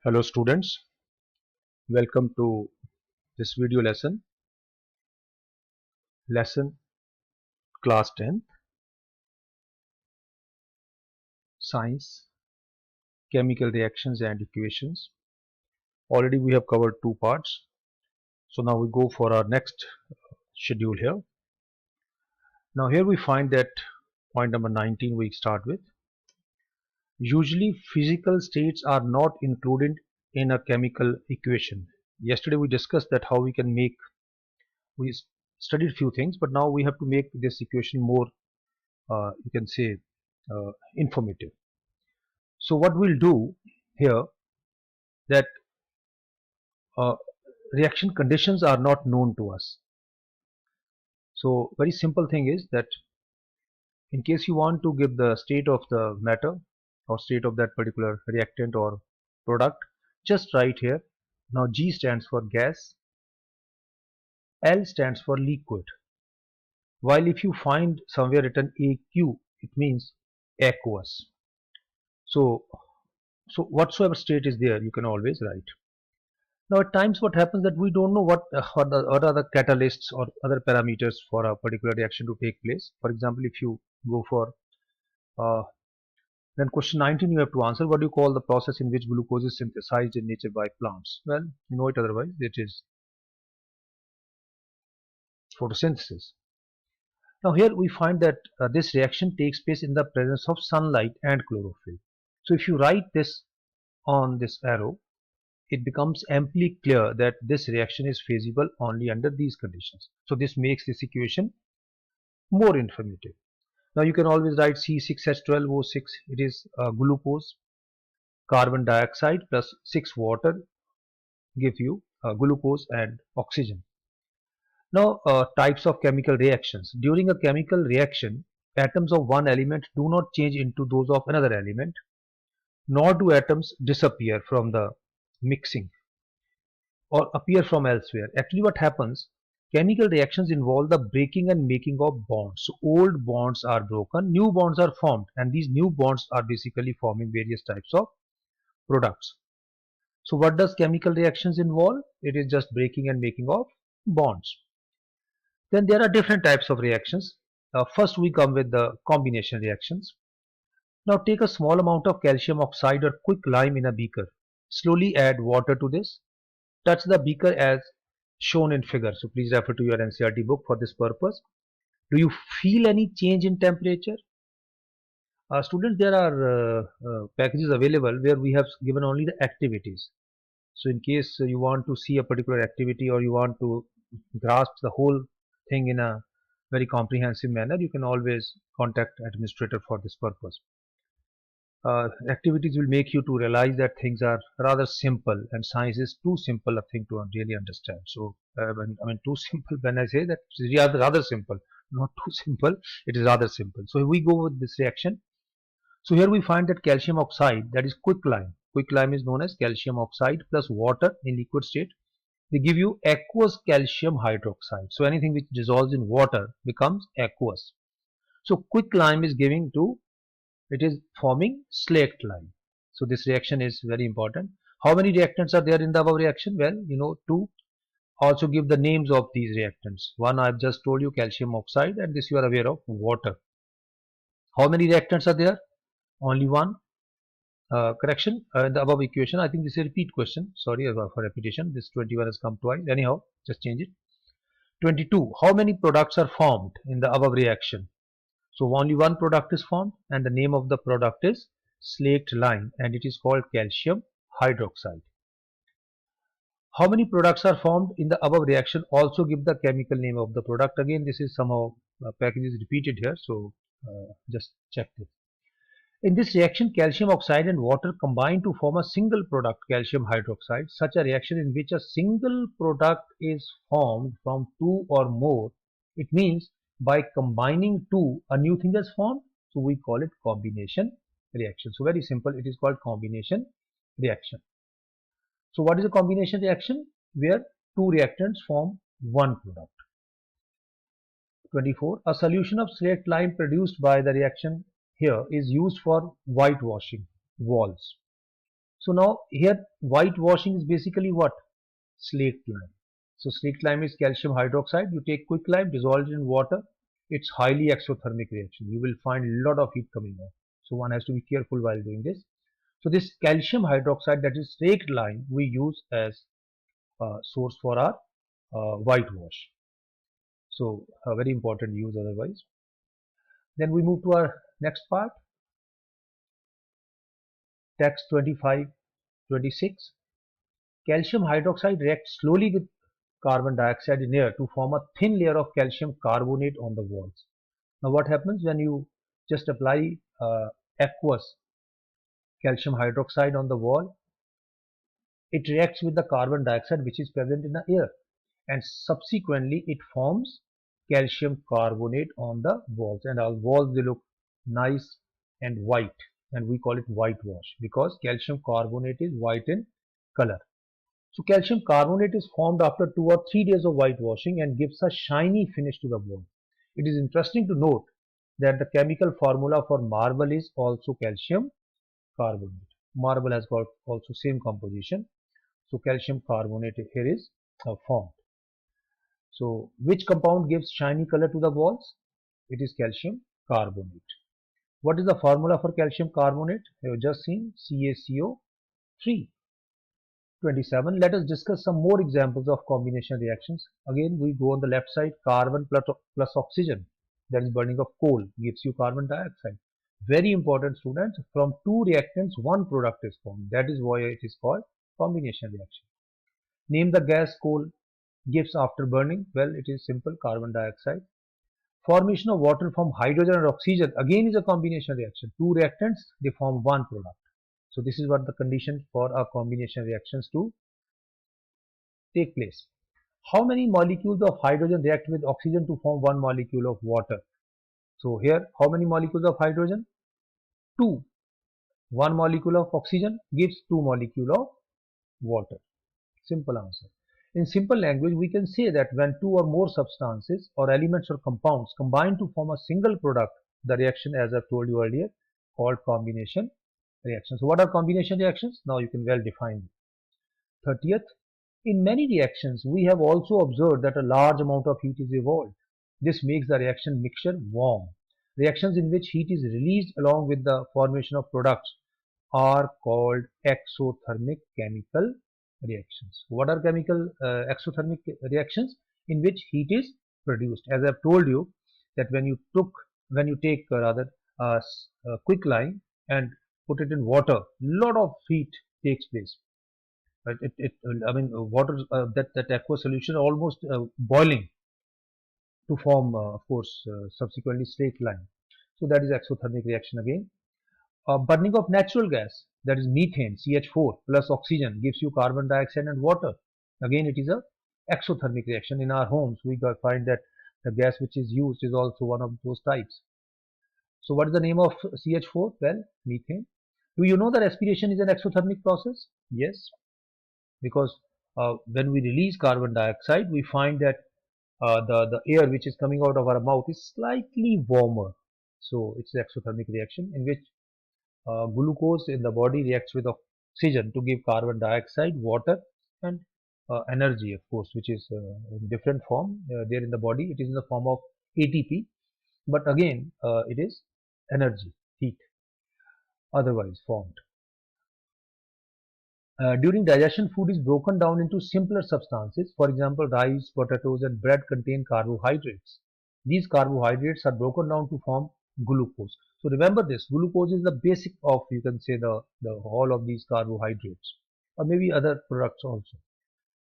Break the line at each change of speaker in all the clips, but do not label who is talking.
Hello students, welcome to this video lesson class 10th science chemical reactions and equations. Already we have covered two parts, so now we go for our next schedule here. Now here we find that point number 19 we start with. Usually physical states are not included in a chemical equation. Yesterday we discussed that how we studied few things, but now we have to make this equation more you can say informative. So what we'll do here, that uh, reaction conditions are not known to us. So very simple thing is that in case you want to give the state of the matter or state of that particular reactant or product, just write here. Now G stands for gas, L stands for liquid. While if you find somewhere written AQ, it means aqueous. So whatsoever state is there, you can always write. Now, at times, what happens that we don't know what are the catalysts or other parameters for a particular reaction to take place. For example, if you go for uh, then question 19, you have to answer what do you call the process in which glucose is synthesized in nature by plants? Well, you know it otherwise. It is photosynthesis. Now, here we find that this reaction takes place in the presence of sunlight and chlorophyll. So, if you write this on this arrow, it becomes amply clear that this reaction is feasible only under these conditions. So this makes this equation more informative. Now you can always write C6H12O6. It is glucose, carbon dioxide plus 6 water give you glucose and oxygen. Now types of chemical reactions. During a chemical reaction, atoms of one element do not change into those of another element, nor do atoms disappear from the mixing or appear from elsewhere. Actually, what happens? Chemical reactions involve the breaking and making of bonds. So old bonds are broken, new bonds are formed, and these new bonds are basically forming various types of products. So what does chemical reactions involve? It is just breaking and making of bonds. Then there are different types of reactions. First we come with the combination reactions. Now take a small amount of calcium oxide or quicklime in a beaker. Slowly add water to this. Touch the beaker as shown in figure. So please refer to your NCERT book for this purpose. Do you feel any change in temperature? Students, there are packages available where we have given only the activities. So in case you want to see a particular activity or you want to grasp the whole thing in a very comprehensive manner, you can always contact administrator for this purpose. Activities will make you to realize that things are rather simple and science is too simple a thing to really understand. So I mean too simple when I say that it's rather simple, not too simple, it is rather simple. So we go with this reaction. So here we find that calcium oxide, that is quicklime. Quicklime is known as calcium oxide plus water in liquid state. They give you aqueous calcium hydroxide. So anything which dissolves in water becomes aqueous. So quicklime is giving to, it is forming slaked lime. So this reaction is very important. How many reactants are there in the above reaction? Well, you know, two. Also give the names of these reactants. One I've just told you, calcium oxide, and this you are aware of, water. How many reactants are there? Only one. Correction, in the above equation, I think this is a repeat question. Sorry for repetition. This 21 has come twice. Anyhow, just change it. 22. How many products are formed in the above reaction? So only one product is formed and the name of the product is slaked lime and it is called calcium hydroxide. How many products are formed in the above reaction? Also give the chemical name of the product. Again, this is somehow package is repeated here, so just check this. In this reaction, calcium oxide and water combine to form a single product, calcium hydroxide. Such a reaction in which a single product is formed from two or more, it means by combining two, a new thing is formed. So we call it combination reaction. So very simple, it is called combination reaction. So what is a combination reaction? Where two reactants form one product. 24. A solution of slaked lime produced by the reaction here is used for whitewashing walls. So now here whitewashing is basically what? Slaked lime. So slaked lime is calcium hydroxide. You take quicklime, dissolve it in water. It's highly exothermic reaction. You will find a lot of heat coming out. So one has to be careful while doing this. So this calcium hydroxide, that is slaked lime, we use as a source for our whitewash. So a very important use otherwise. Then we move to our next part, text 25-26. Calcium hydroxide reacts slowly with carbon dioxide in air to form a thin layer of calcium carbonate on the walls. Now what happens when you just apply aqueous calcium hydroxide on the wall? It reacts with the carbon dioxide which is present in the air, and subsequently it forms calcium carbonate on the walls, and our walls, they look nice and white, and we call it whitewash because calcium carbonate is white in color. So calcium carbonate is formed after 2 or 3 days of whitewashing and gives a shiny finish to the wall. It is interesting to note that the chemical formula for marble is also calcium carbonate. Marble has got also same composition. So calcium carbonate here is formed. So which compound gives shiny color to the walls? It is calcium carbonate. What is the formula for calcium carbonate? You have just seen CaCO3. 27. Let us discuss some more examples of combination reactions. Again, we go on the left side, carbon plus oxygen. That is burning of coal gives you carbon dioxide. Very important, students. From two reactants, one product is formed. That is why it is called combination reaction. Name the gas coal gives after burning. Well, it is simple, carbon dioxide. Formation of water from hydrogen and oxygen again is a combination reaction. Two reactants, they form one product. So this is what the condition for our combination reactions to take place. How many molecules of hydrogen react with oxygen to form one molecule of water? So here, how many molecules of hydrogen? Two. One molecule of oxygen gives two molecules of water. Simple answer. In simple language, we can say that when two or more substances or elements or compounds combine to form a single product, the reaction, as I've told you earlier, called combination reaction. So what are combination reactions? Now you can well define them. 30th, in many reactions, we have also observed that a large amount of heat is evolved. This makes the reaction mixture warm. Reactions in which heat is released along with the formation of products are called exothermic chemical reactions. What are chemical exothermic reactions? In which heat is produced. As I have told you that when you take quicklime and put it in water, lot of heat takes place. Right? I mean, water that aqueous solution almost boiling to form, of course, subsequently slaked lime. So that is exothermic reaction again. Burning of natural gas, that is methane, CH4 plus oxygen gives you carbon dioxide and water. Again, it is a exothermic reaction. In our homes, we find that the gas which is used is also one of those types. So what is the name of CH4? Well, methane. Do you know that respiration is an exothermic process? Yes, because when we release carbon dioxide, we find that the air which is coming out of our mouth is slightly warmer. So it's an exothermic reaction in which glucose in the body reacts with oxygen to give carbon dioxide, water, and energy, of course, which is in different form there in the body. It is in the form of ATP, but again, it is energy, heat, otherwise formed. During digestion, food is broken down into simpler substances. For example, rice, potatoes, and bread contain carbohydrates. These carbohydrates are broken down to form glucose. So remember this, glucose is the basic of, you can say, the whole of these carbohydrates, or maybe other products also.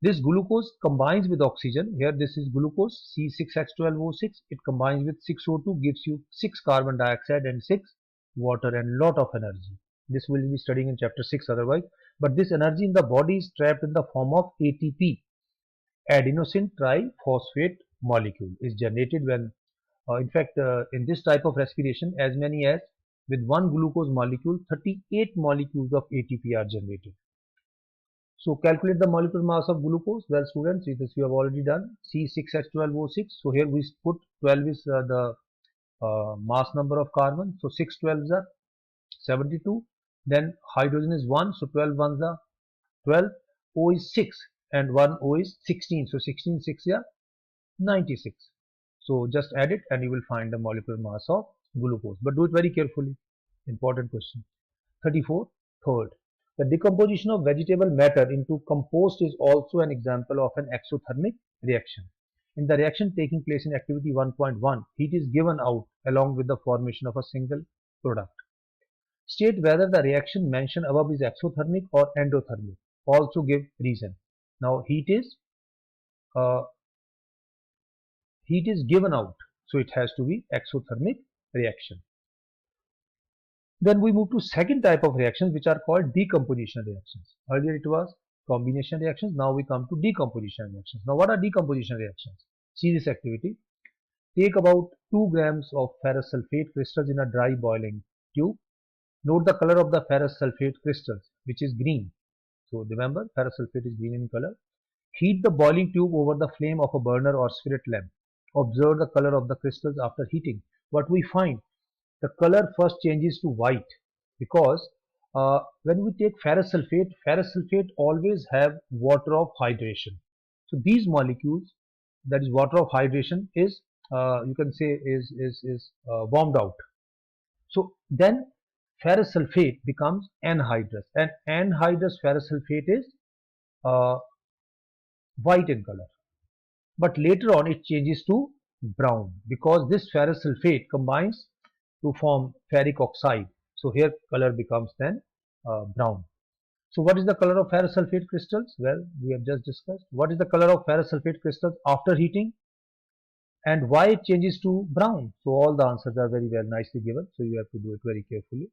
This glucose combines with oxygen. Here this is glucose, C6H12O6. It combines with 6O2, gives you 6 carbon dioxide and 6 water and lot of energy. This we will be studying in chapter 6 otherwise. But this energy in the body is trapped in the form of ATP. Adenosine triphosphate molecule is generated when, in fact, in this type of respiration, as many as with one glucose molecule, 38 molecules of ATP are generated. So calculate the molecular mass of glucose. Well, students, this we have already done. C6H12O6. So here we put 12 is the mass number of carbon. So 6 12s are 72. Then hydrogen is 1, so 12 ones are 12. O is 6 and 1 O is 16. So 16 6 are 96. So just add it and you will find the molecular mass of glucose. But do it very carefully. Important question. 34. Third, the decomposition of vegetable matter into compost is also an example of an exothermic reaction. In the reaction taking place in activity 1.1, heat is given out along with the formation of a single product. State whether the reaction mentioned above is exothermic or endothermic. Also give reason. Now uh, heat is given out, so it has to be exothermic reaction. Then we move to second type of reactions which are called decomposition reactions. Earlier it was combination reactions, now we come to decomposition reactions. Now what are decomposition reactions? See this activity. Take about 2 grams of ferrous sulfate crystals in a dry boiling tube. Note the color of the ferrous sulfate crystals, which is green. So remember, ferrous sulfate is green in color. Heat the boiling tube over the flame of a burner or spirit lamp. Observe the color of the crystals after heating. What we find, the color first changes to white because when we take ferrous sulfate always have water of hydration. So these molecules, that is water of hydration, is you can say is warmed out. So then ferrous sulfate becomes anhydrous, and anhydrous ferrous sulfate is uh, white in color. But later on it changes to brown because this ferrous sulfate combines to form ferric oxide. So here color becomes then brown. So what is the color of ferrous sulfate crystals? Well, we have just discussed. What is the color of ferrous sulfate crystals after heating and why it changes to brown? So all the answers are very well nicely given. So you have to do it very carefully.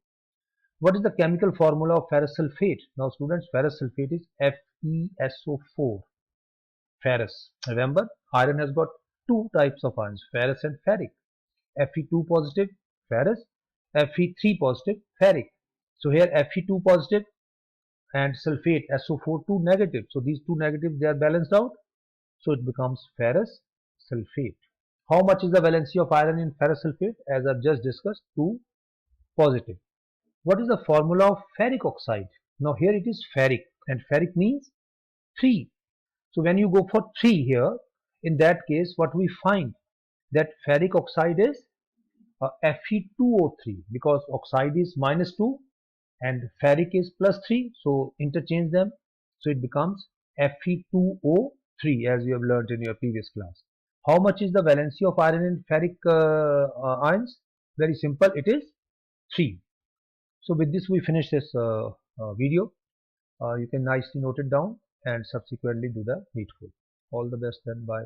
What is the chemical formula of ferrous sulfate? Now students, ferrous sulfate is FeSO4. Ferrous. Remember, iron has got two types of ions, ferrous and ferric. Fe2 positive, ferrous, Fe3 positive, ferric. So here Fe2 positive and sulfate SO4 2 negative. So these two negatives, they are balanced out. So it becomes ferrous sulfate. How much is the valency of iron in ferrous sulfate? As I've just discussed, 2 positive. What is the formula of ferric oxide? Now here it is ferric, and ferric means 3. So when you go for 3 here, in that case what we find, that ferric oxide is Fe2O3 because oxide is -2 and ferric is +3, so interchange them, so it becomes Fe2O3 as you have learnt in your previous class. How much is the valency of iron in ferric ions? Very simple, it is 3. So with this we finish this video. You can nicely note it down and subsequently do the needful. All the best then, bye.